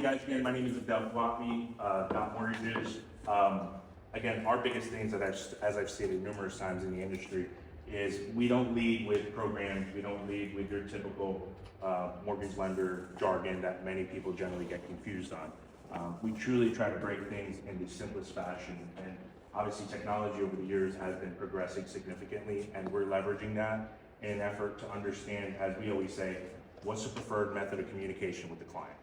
morning, guys. Again, my name is Abdel, Khawatmi, Dot Mortgages. Again, our biggest things that as I've stated numerous times in the industry is we don't lead with programs, we don't lead with your typical mortgage lender jargon that many people generally get confused on. We truly try to break things in the simplest fashion, and obviously technology over the years has been progressing significantly, and we're leveraging that in an effort to understand, as we always say, what's the preferred method of communication with the client.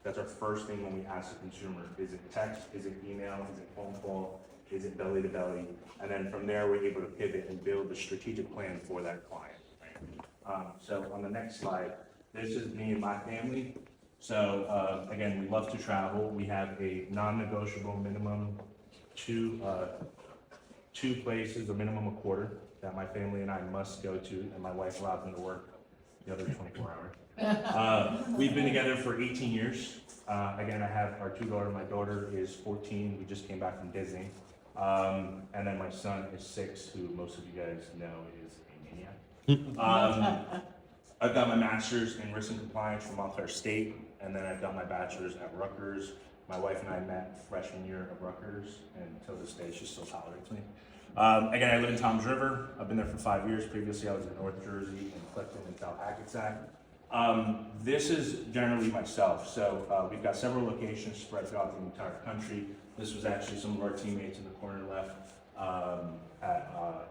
That's our first thing when we ask the consumer. Is it text, is it email, is it phone call, is it belly to belly? And then from there, we're able to pivot and build a strategic plan for that client. So on the next slide, this is me and my family. So again, we love to travel. We have a non-negotiable minimum two places, a minimum a quarter that my family and I must go to, and my wife allows me to work the other 24 hours. We've been together for 18 years. Again, I have our two daughters. My daughter is 14. We just came back from Disney. And then my son is 6, who most of you guys know is a maniac. I've got my master's in risk and compliance from Montclair State, and then I've got my bachelor's at Rutgers. My wife and I met freshman year of Rutgers, and until this day, she still tolerates me. Again, I live in Toms River. I've been there for 5 years. Previously, I was in North Jersey, in Clifton, and South Hackensack. This is generally myself. So we've got several locations spread throughout the entire country. This was actually some of our teammates in the corner left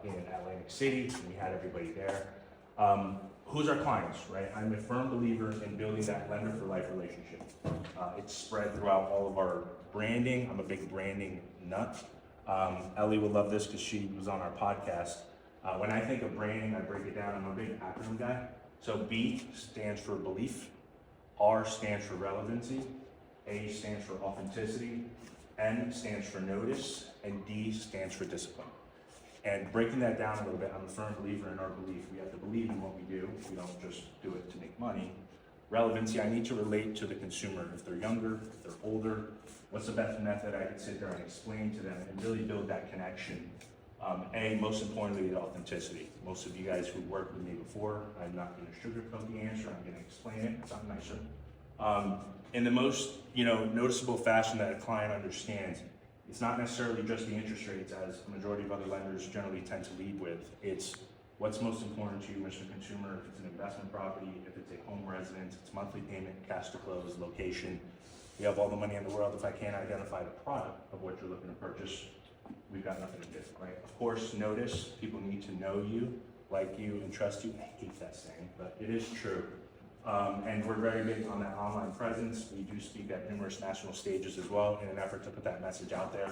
in Atlantic City. We had everybody there. Who's our clients, right? I'm a firm believer in building that lender for life relationship. It's spread throughout all of our branding. I'm a big branding nut. Ellie will love this because she was on our podcast. When I think of branding, I break it down. I'm a big acronym guy. So B stands for belief, R stands for relevancy, A stands for authenticity, N stands for notice, and D stands for discipline. And breaking that down a little bit, I'm a firm believer in our belief. We have to believe in what we do. We don't just do it to make money. Relevancy, I need to relate to the consumer. If they're younger, if they're older, what's the best method I can sit there and explain to them and really build that connection? A, most importantly, the authenticity. Most of you guys who worked with me before, I'm not going to sugarcoat the answer. I'm going to explain it, something nicer. In the most noticeable fashion that a client understands, it's not necessarily just the interest rates, as a majority of other lenders generally tend to lead with. It's what's most important to you, Mr. Consumer. If it's an investment property, if it's a home residence, it's monthly payment, cash to close, location. You have all the money in the world. If I can't identify the product of what you're looking to purchase, we've got nothing to do, right? Of course, notice. People need to know you, like you, and trust you. I hate that saying, but it is true. And we're very big on that online presence. We do speak at numerous national stages as well in an effort to put that message out there.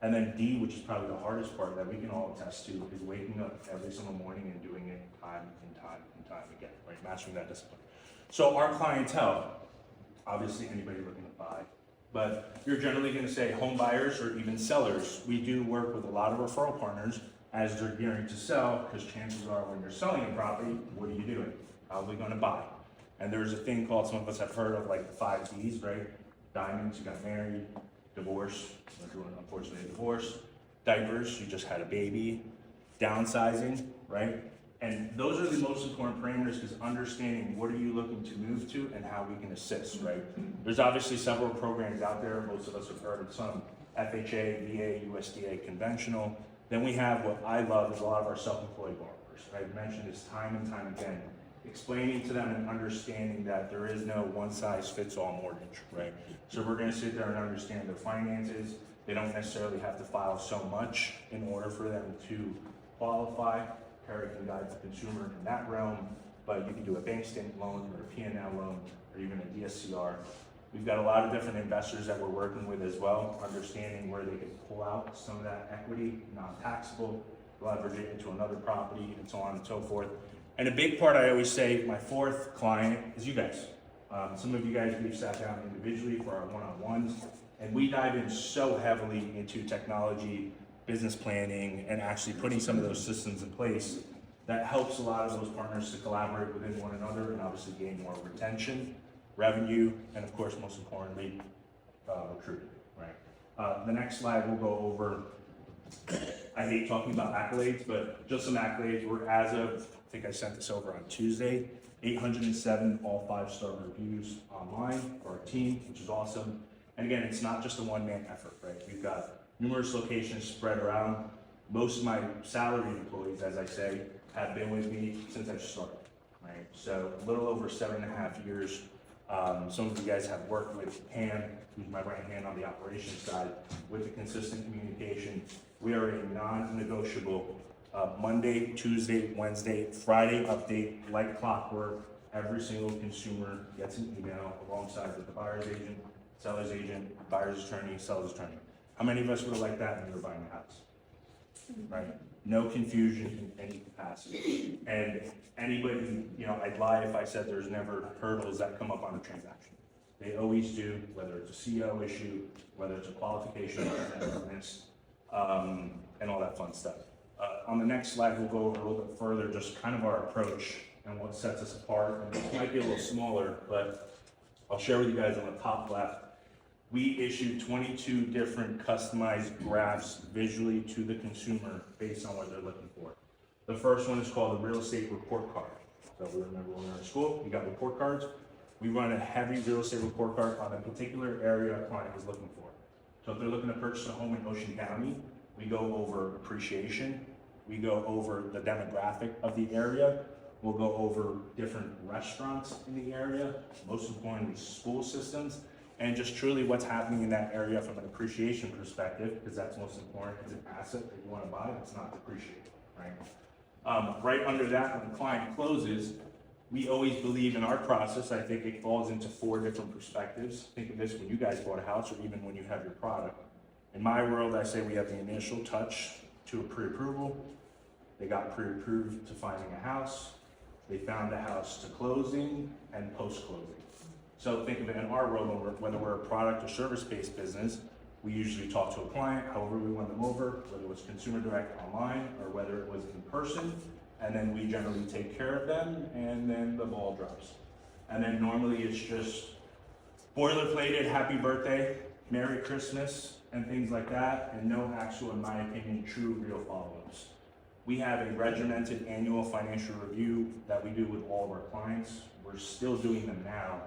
And then D, which is probably the hardest part that we can all attest to, is waking up every single morning and doing it time and time and time again, right? Mastering that discipline. So our clientele, obviously anybody looking to buy, but you're generally going to say home buyers or even sellers. We do work with a lot of referral partners as they're gearing to sell, because chances are when you're selling a property, what are you doing? Probably going to buy. And there's a thing called, some of us have heard of, like the 5 Ds, right? Diamonds, you got married, divorce, unfortunately a divorce, diapers, you just had a baby, downsizing, right? And those are the most important parameters, because understanding what are you looking to move to and how we can assist, right? There's obviously several programs out there. Most of us have heard of some: FHA, VA, USDA, conventional. Then we have what I love is a lot of our self-employed borrowers. I've mentioned this time and time again, explaining to them and understanding that there is no one-size-fits-all mortgage, right? So we're going to sit there and understand their finances. They don't necessarily have to file so much in order for them to qualify. Perry can guide the consumer in that realm, but you can do a bank statement loan or a P&L loan or even a DSCR. We've got a lot of different investors that we're working with as well, understanding where they can pull out some of that equity, non-taxable, leverage it into another property, and so on and so forth. And a big part, I always say, my fourth client is you guys. Some of you guys, we've sat down individually for our one-on-ones, and we dive in so heavily into technology, business planning, and actually putting some of those systems in place that helps a lot of those partners to collaborate within one another and obviously gain more retention, revenue, and of course, most importantly, recruiting, right? The next slide we'll go over. I hate talking about accolades, but just some accolades. We're, as of, I think I sent this over on Tuesday, 807 all 5-star reviews online for our team, which is awesome. And again, it's not just a one-man effort, right? We've got numerous locations spread around. Most of my salaried employees, as I say, have been with me since I started, right? So a little over 7.5 years. Some of you guys have worked with Pam, who's my right hand on the operations side, with the consistent communication. We are a non-negotiable Monday, Tuesday, Wednesday, Friday update, like clockwork. Every single consumer gets an email alongside with the buyer's agent, seller's agent, buyer's attorney, seller's attorney. How many of us would have liked that when we were buying a house? Right? No confusion in any capacity. And anybody, I'd lie if I said there's never hurdles that come up on a transaction. They always do, whether it's a CO issue, whether it's a qualification and all that fun stuff. On the next slide, we'll go over a little bit further, just kind of our approach and what sets us apart. And this might be a little smaller, but I'll share with you guys on the top left. We issued 22 different customized graphs visually to the consumer based on what they're looking for. The first one is called the real estate report card. So we remember when we were in school, we got report cards. We run a heavy real estate report card on a particular area a client is looking for. So if they're looking to purchase a home in Ocean County, we go over appreciation. We go over the demographic of the area. We'll go over different restaurants in the area, most importantly, school systems, and just truly what's happening in that area from an appreciation perspective, because that's most important. It's an asset that you want to buy that's not depreciated, right? Right under that, when the client closes, we always believe in our process. I think it falls into 4 different perspectives. Think of this when you guys bought a house or even when you have your product. In my world, I say we have the initial touch to a pre-approval. They got pre-approved to finding a house. They found a house to closing and post-closing. So think of it in our world, whether we're a product or service-based business, we usually talk to a client, however we won them over, whether it was consumer direct online or whether it was in person, and then we generally take care of them, and then the ball drops. And then normally it's just boilerplated, happy birthday, Merry Christmas, and things like that, and no actual, in my opinion, true, real follow-ups. We have a regimented annual financial review that we do with all of our clients. We're still doing them now,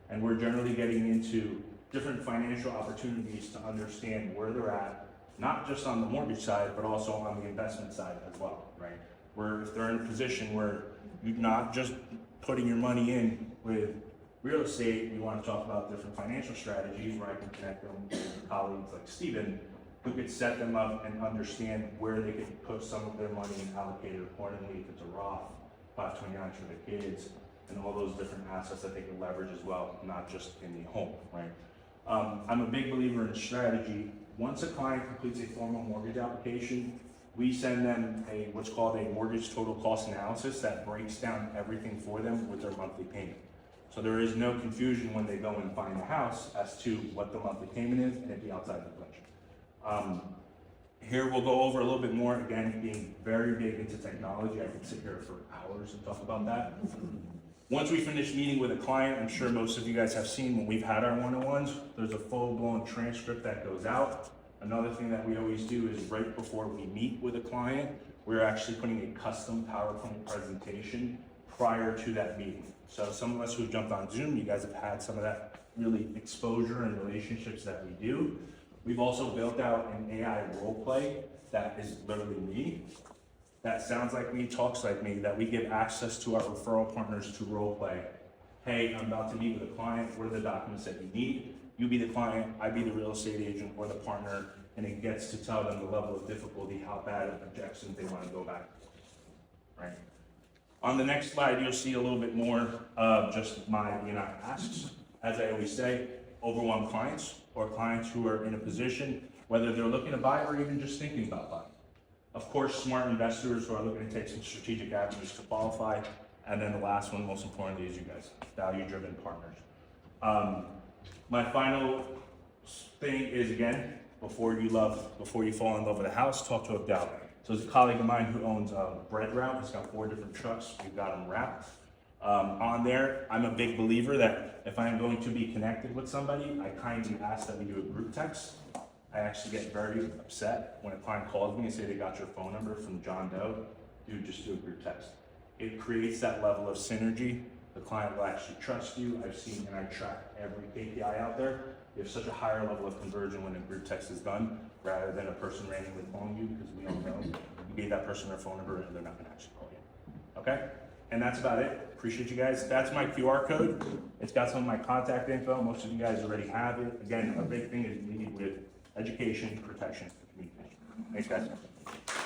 and we're generally getting into different financial opportunities to understand where they're at, not just on the mortgage side, but also on the investment side as well, right? Where if they're in a position where you're not just putting your money in with real estate, you want to talk about different financial strategies where I can connect them with colleagues like Steven, who could set them up and understand where they could put some of their money and allocate it accordingly, if it's a Roth, 529 for their kids, and all those different assets that they can leverage as well, not just in the home, right? I'm a big believer in strategy. Once a client completes a formal mortgage application, we send them what's called a mortgage total cost analysis that breaks down everything for them with their monthly payment. So there is no confusion when they go and find the house as to what the monthly payment is and it be outside the budget. Here we'll go over a little bit more, again, being very big into technology. I could sit here for hours and talk about that. Once we finish meeting with a client, I'm sure most of you guys have seen when we've had our one-on-ones, there's a full-blown transcript that goes out. Another thing that we always do is right before we meet with a client, we're actually putting a custom PowerPoint presentation prior to that meeting. So some of us who've jumped on Zoom, you guys have had some of that really exposure and relationships that we do. We've also built out an AI role play that is literally me, that sounds like me, talks like me, that we give access to our referral partners to role play. Hey, I'm about to meet with a client, what are the documents that you need? You be the client, I be the real estate agent or the partner, and it gets to tell them the level of difficulty, how bad of objections they want to go back, right? On the next slide, you'll see a little bit more of just my BNI asks. As I always say, overwhelmed clients or clients who are in a position, whether they're looking to buy or even just thinking about buying. Of course, smart investors who are looking to take some strategic avenues to qualify. And then the last one, most importantly, is you guys, value-driven partners. My final thing is, again, before you fall in love with a house, talk to Abdel. So there's a colleague of mine who owns a bread route. He's got 4 different trucks. We've got them wrapped. On there, I'm a big believer that if I'm going to be connected with somebody, I kindly ask that we do a group text. I actually get very upset when a client calls me and say they got your phone number from John Doe. Dude, just do a group text. It creates that level of synergy, The client will actually trust you. I've seen, and I track every KPI out there. You have such a higher level of conversion when a group text is done, rather than a person randomly calling you, because we all know you gave that person their phone number and they're not gonna actually call you. Okay? And that's about it. Appreciate you guys. That's my QR code. It's got some of my contact info. Most of you guys already have it. Again, a big thing is you need with education, protection, and communication. Thanks, guys.